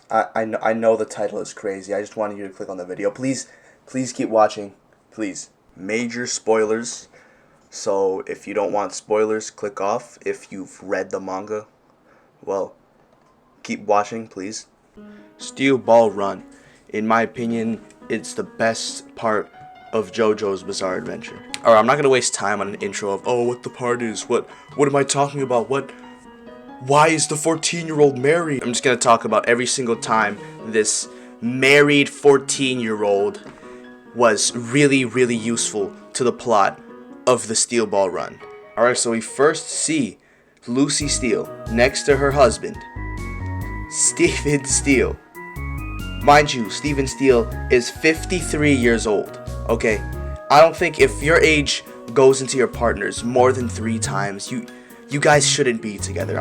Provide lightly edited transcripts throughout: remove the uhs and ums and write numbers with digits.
I know the title is crazy. I just wanted you to click on the video. Please keep watching. Please. Major spoilers. So if you don't want spoilers, click off. If you've read the manga, well, keep watching, please. Steel Ball Run. In my opinion, it's the best part of JoJo's Bizarre Adventure. Alright, I'm not gonna waste time on an intro of, oh, what the part is, what am I talking about, why is the 14-year-old married? I'm just gonna talk about every single time this married 14-year-old was really, really useful to the plot of the Steel Ball Run. Alright, so we first see Lucy Steele next to her husband, Stephen Steele. Mind you, Stephen Steele is 53 years old, okay? I don't think if your age goes into your partner's more than 3 times, you guys shouldn't be together.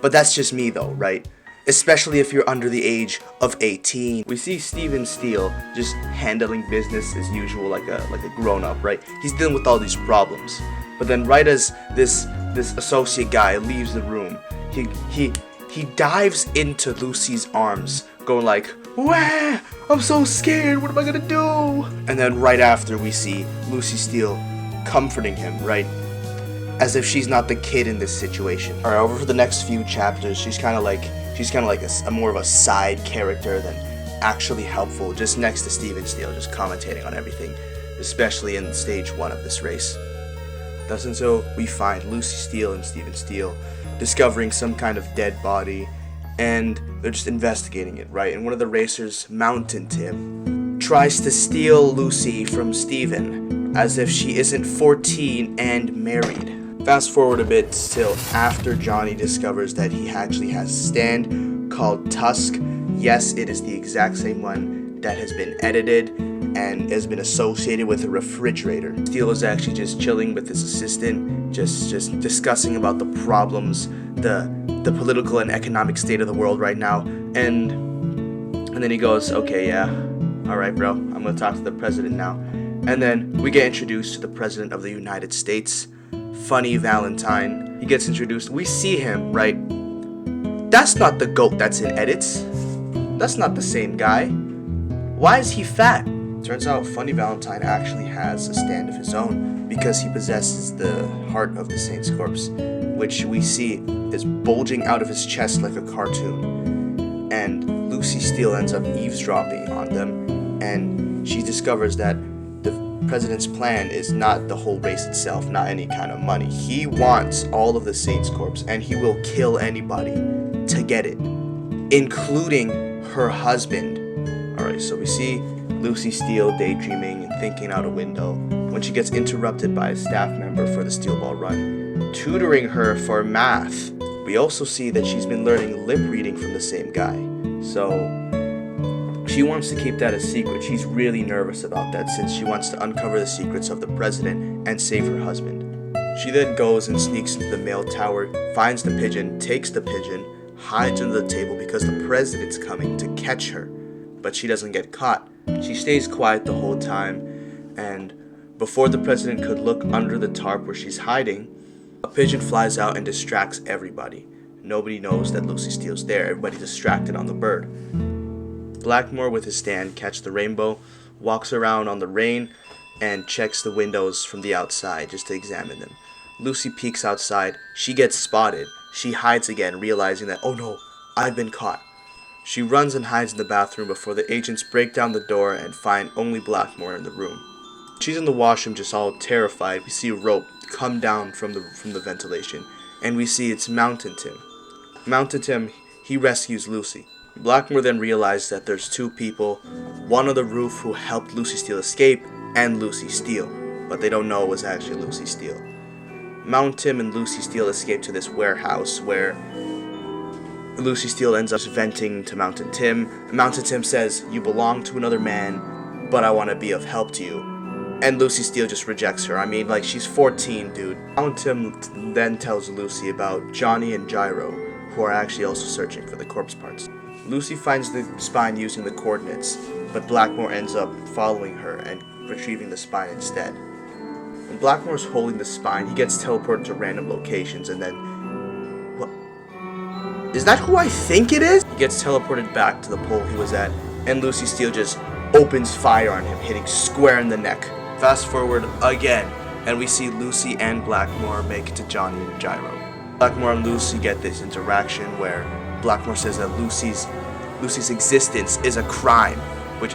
But that's just me though, right? Especially if you're under the age of 18. We see Stephen Steele just handling business as usual, like a grown-up, right? He's dealing with all these problems. But then right as this associate guy leaves the room, he dives into Lucy's arms, going like, "Wah! I'm so scared, what am I gonna do?" And then right after we see Lucy Steele comforting him, right? As if she's not the kid in this situation. Alright, over for the next few chapters, she's kinda like a more of a side character than actually helpful, just next to Stephen Steele, just commentating on everything, especially in stage 1 of this race. Thus and so, we find Lucy Steele and Stephen Steele discovering some kind of dead body, and they're just investigating it, right? And one of the racers, Mountain Tim, tries to steal Lucy from Stephen, as if she isn't 14 and married. Fast forward a bit till after Johnny discovers that he actually has a stand called Tusk. Yes, it is the exact same one that has been edited and has been associated with a refrigerator. Steele is actually just chilling with his assistant, just discussing about the problems, the political and economic state of the world right now, and then he goes, okay, yeah, alright bro, I'm gonna talk to the president now. And then we get introduced to the president of the United States, Funny Valentine. He gets introduced, we see him, right? That's not the goat that's in edits. That's not the same guy. Why is he fat? Turns out Funny Valentine actually has a stand of his own because he possesses the heart of the Saint's corpse, which we see is bulging out of his chest like a cartoon. And Lucy Steele ends up eavesdropping on them, and she discovers that the president's plan is not the whole race itself, not any kind of money. He wants all of the Saint's corpse, and he will kill anybody to get it, including her husband. Alright, so we see Lucy Steele daydreaming and thinking out a window when she gets interrupted by a staff member for the Steel Ball Run, tutoring her for math. We also see that she's been learning lip reading from the same guy, so she wants to keep that a secret. She's really nervous about that since she wants to uncover the secrets of the president and save her husband. She then goes and sneaks into the mail tower, finds the pigeon, takes the pigeon, hides under the table because the president's coming to catch her, but she doesn't get caught. She stays quiet the whole time, and before the president could look under the tarp where she's hiding, a pigeon flies out and distracts everybody. Nobody knows that Lucy Steele's there. Everybody's distracted on the bird. Blackmore with his stand Catch the Rainbow walks around on the rain and checks the windows from the outside just to examine them. Lucy peeks outside. She gets spotted. She hides again, realizing that, oh no, I've been caught. She runs and hides in the bathroom before the agents break down the door and find only Blackmore in the room. She's in the washroom just all terrified. We see a rope come down from the ventilation, and we see it's Mountain Tim. Mountain Tim, he rescues Lucy. Blackmore then realizes that there's 2 people, one on the roof who helped Lucy Steele escape, and Lucy Steele, but they don't know it was actually Lucy Steele. Mountain Tim and Lucy Steele escape to this warehouse where Lucy Steele ends up venting to Mountain Tim. Mountain Tim says, you belong to another man, but I want to be of help to you. And Lucy Steele just rejects her. I mean, like, she's 14, dude. Mountain Tim then tells Lucy about Johnny and Gyro, who are actually also searching for the corpse parts. Lucy finds the spine using the coordinates, but Blackmore ends up following her and retrieving the spine instead. When Blackmore's holding the spine, he gets teleported to random locations, and then Is that who I think it is? He gets teleported back to the pole he was at, and Lucy Steele just opens fire on him, hitting square in the neck. Fast forward again, and we see Lucy and Blackmore make it to Johnny and Gyro. Blackmore and Lucy get this interaction where Blackmore says that Lucy's existence is a crime, which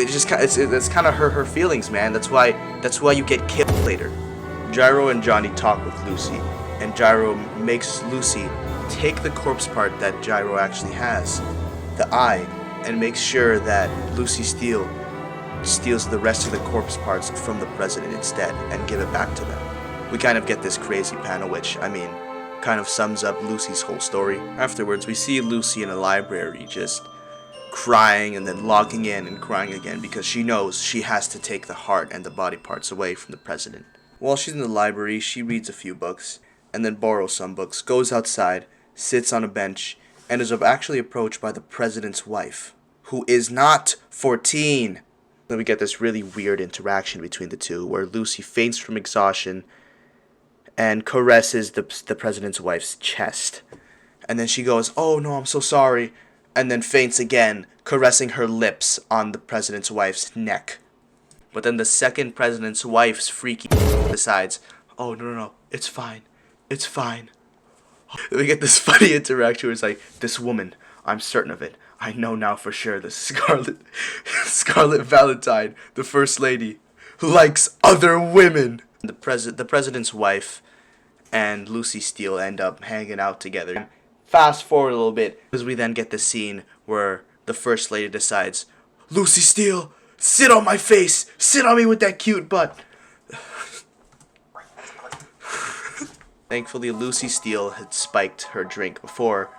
just it's kind of hurt her feelings, man. That's why you get killed later. Gyro and Johnny talk with Lucy, and Gyro makes Lucy take the corpse part that Gyro actually has, the eye, and makes sure that Lucy Steele steals the rest of the corpse parts from the president instead and give it back to them. We kind of get this crazy panel, which, I mean, kind of sums up Lucy's whole story. Afterwards, we see Lucy in a library just crying and then logging in and crying again because she knows she has to take the heart and the body parts away from the president. While she's in the library, she reads a few books and then borrows some books, goes outside, sits on a bench, and is actually approached by the president's wife, who is not 14. Then we get this really weird interaction between the two where Lucy faints from exhaustion and caresses the president's wife's chest. And then she goes, "Oh no, I'm so sorry," and then faints again, caressing her lips on the president's wife's neck. But then the second president's wife's freaky decides, "Oh no, it's fine. It's fine." We get this funny interaction where it's like, "This woman, I'm certain of it. I know now for sure the Scarlet Valentine, the first lady, likes other women." The president's wife and Lucy Steele end up hanging out together. Fast forward a little bit, because we then get the scene where the first lady decides, "Lucy Steele, sit on my face. Sit on me with that cute butt." Thankfully, Lucy Steele had spiked her drink before,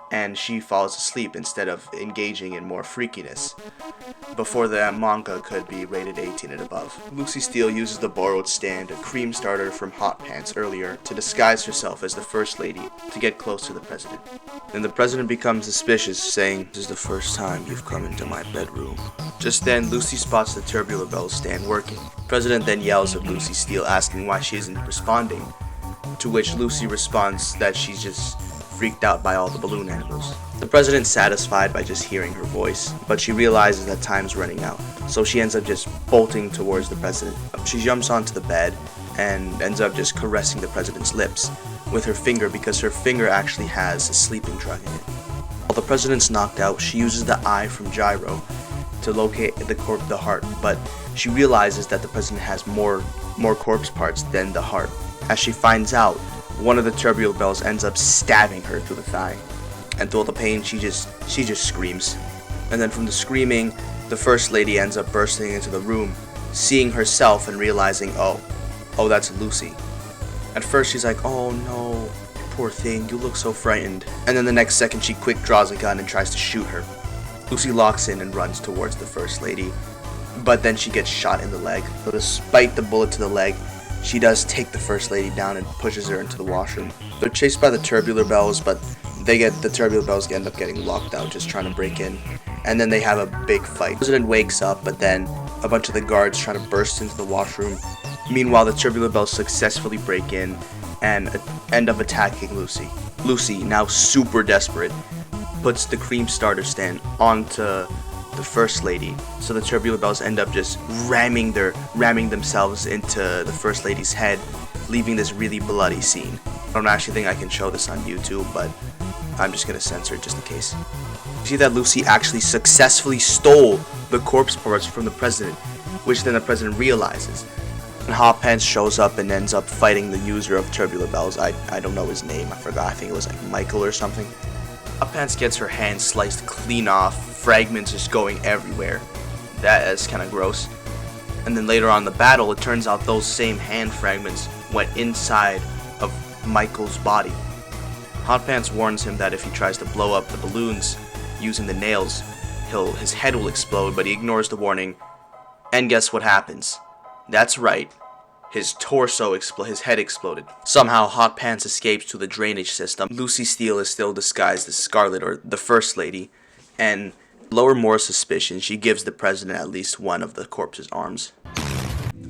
and she falls asleep instead of engaging in more freakiness, before the manga could be rated 18 and above. Lucy Steele uses the borrowed stand, a cream starter from Hot Pants earlier, to disguise herself as the First Lady to get close to the president. Then the president becomes suspicious, saying, "This is the first time you've come into my bedroom." Just then, Lucy spots the Tubular Bells stand working. The president then yells at Lucy Steele, asking why she isn't responding, to which Lucy responds that she's just freaked out by all the balloon animals. The president's satisfied by just hearing her voice, but she realizes that time's running out, so she ends up just bolting towards the president. She jumps onto the bed and ends up just caressing the president's lips with her finger because her finger actually has a sleeping drug in it. While the president's knocked out, she uses the eye from Gyro to locate the heart, but she realizes that the president has more corpse parts than the heart. As she finds out, one of the Tubular Bells ends up stabbing her through the thigh, and through all the pain, she just screams. And then from the screaming, the First Lady ends up bursting into the room, seeing herself and realizing, oh, that's Lucy. At first, she's like, "Oh no, poor thing, you look so frightened." And then the next second, she quick draws a gun and tries to shoot her. Lucy locks in and runs towards the First Lady, but then she gets shot in the leg. So despite the bullet to the leg, she does take the First Lady down and pushes her into the washroom. They're chased by the Tubular Bells, but the Tubular Bells end up getting locked out, just trying to break in. And then they have a big fight. The president wakes up, but then a bunch of the guards try to burst into the washroom. Meanwhile, the Tubular Bells successfully break in and end up attacking Lucy. Lucy, now super desperate, puts the cream starter stand onto the First Lady, so the Tubular Bells end up just ramming themselves into the First Lady's head, leaving this really bloody scene. I don't actually think I can show this on YouTube, but I'm just gonna censor it just in case. You see that Lucy actually successfully stole the corpse parts from the president, which then the president realizes. And Hot Pants shows up and ends up fighting the user of Tubular Bells. I don't know his name, I forgot, I think it was like Michael or something. Hot Pants gets her hand sliced clean off, fragments just going everywhere. That is kind of gross. And then later on in the battle, it turns out those same hand fragments went inside of Michael's body. Hot Pants warns him that if he tries to blow up the balloons using the nails, his head will explode, but he ignores the warning. And guess what happens? That's right. His head exploded. Somehow, Hot Pants escapes to the drainage system. Lucy Steele is still disguised as Scarlet, or the First Lady, and lower more suspicion, she gives the president at least one of the corpse's arms.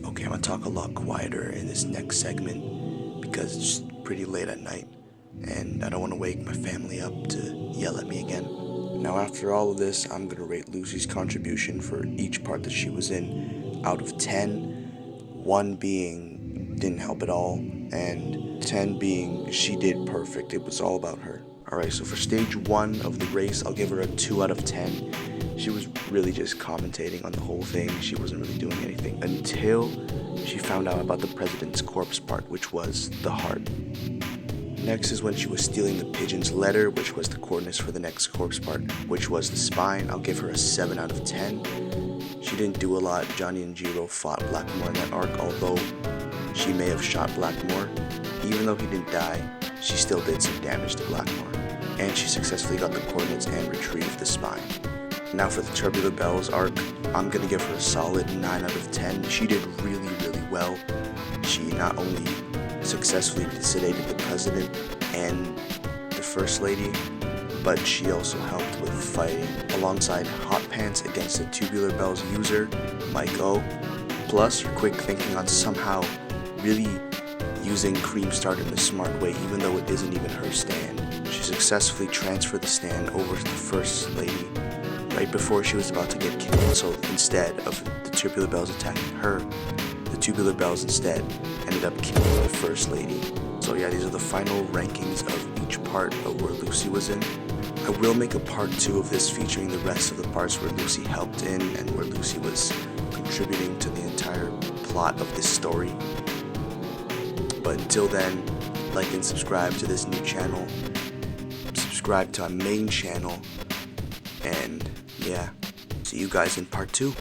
Okay, I'm gonna talk a lot quieter in this next segment because it's pretty late at night. and I don't want to wake my family up to yell at me again. Now, after all of this, I'm going to rate Lucy's contribution for each part that she was in out of 10. 1 being didn't help at all, and 10 being she did perfect. It was all about her. Alright, so for stage 1 of the race, I'll give her a 2 out of 10. She was really just commentating on the whole thing. She wasn't really doing anything until she found out about the president's corpse part, which was the heart. Next is when she was stealing the pigeon's letter, which was the coordinates for the next corpse part, which was the spine. I'll give her a 7 out of 10. She didn't do a lot. Johnny and Jiro fought Blackmore in that arc, although she may have shot Blackmore. Even though he didn't die, she still did some damage to Blackmore. And she successfully got the coordinates and retrieved the spine. Now for the Tubular Bells arc, I'm going to give her a solid 9 out of 10. She did really, really well. She not only successfully sedated the president and the first lady, but she also helped with fighting alongside Hot Pants against the Tubular Bells user, Mike O. Plus, her quick thinking on somehow really using Cream Start in a smart way, even though it isn't even her stand. She successfully transferred the stand over to the First Lady right before she was about to get killed, so instead of the Tubular Bells attacking her, the Tubular Bells instead ended up killing the First Lady. So yeah, these are the final rankings of each part of where Lucy was in. I will make a part 2 of this featuring the rest of the parts where Lucy helped in and where Lucy was contributing to the entire plot of this story. But until then, like and subscribe to this new channel, subscribe to our main channel, and yeah, see you guys in part 2.